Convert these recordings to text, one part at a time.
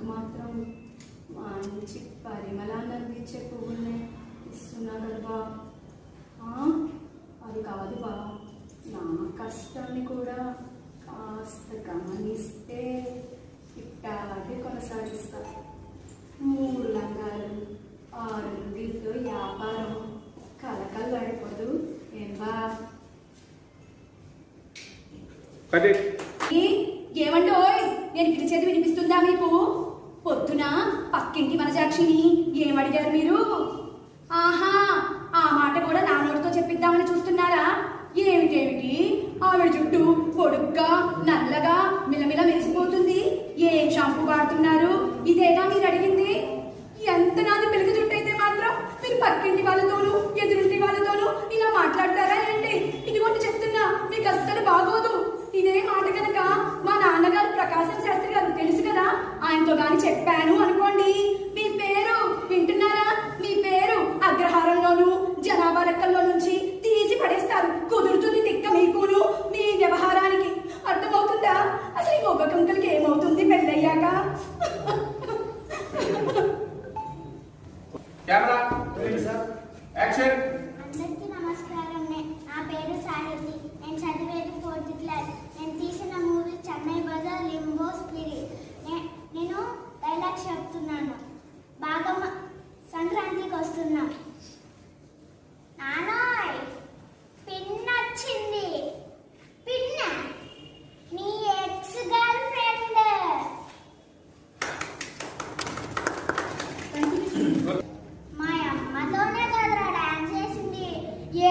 నీకు మాత్రం మంచి పరిమళాన్ని అందించే పువ్వుల్ని ఇస్తున్నా కదా బా. అది కాదు బా, నా కష్టాన్ని కూడా కాస్త గమనిస్తే ఇట్టాగే కొనసాగిస్తా. 3 లంగాలు 6 లుంగీలతో వ్యాపారం కలకల్లాడిపోదు ఏం బా? ఏమండి ఓయ్, నేను పిలిచేది వినిపిస్తుందా మీకు? పొద్దున పక్కింటి మనజాక్షిని ఏమడిగారు మీరు? ఆహా, ఆ మాట కూడా నా నోటితో చెప్పిద్దామని చూస్తున్నారా? ఏమిటేమిటి, ఆవిడ జుట్టు పొడుగ్గా నల్లగా మిలమిల మెరిసిపోతుంది, ఏం షాంపూ వాడుతున్నారు? ఇదేగా మీరు అడిగింది? ఎంత నాది పిలక జుట్టు అయితే మాత్రం మీరు పక్కింటి వాళ్ళతోనూ ఎదురింటి వాళ్ళతోనూ ఇలా మాట్లాడతారా ఏంటి? ఇదిగోటి చెప్తున్నా, మీకు అస్సలు బాగోదు. ఇదే మాట కనుక మా నాన్నగారు ప్రకాశం శాస్త్రి గారు తెలుసు కదా, ఆయనతో గాని చెప్పాను అనుకోండి, మీ పేరు వింటున్నారా? మీ పేరు అగ్రహారంలోను జనాభా లెక్కల్లో నుంచి తీసి పడేస్తారు. కుదురుతుంది తిక్క మీకును మీ వ్యవహారానికి. అర్థమవుతుందా? అసలు ఈ మొగ్గ కుంకలకి ఏమవుతుంది పెళ్ళయ్యాక? అందరికీ నమస్కారం. నా పేరు సాహితి. నేను చదివేది 4th క్లాస్. నేను తీసిన movie Chennai Bazaar, limbo, spirit. నేను డైలాగ్స్ చెప్తున్నాను. బాగా సంక్రాంతికి వస్తున్నాం. నానోయ్ పిన్ వచ్చింది. పిన్న నీ ఎక్స్ గర్ల్ ఫ్రెండ్. మా అమ్మతోనే కదరా డాన్స్ చేసింది.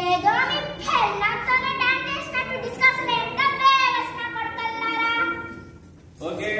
ఏదో మీ పెళ్ళంతోనే డాన్స్ చేసినట్టు డిస్కషన్ ఎంత వేసిన కొడుకులారా. ఓకే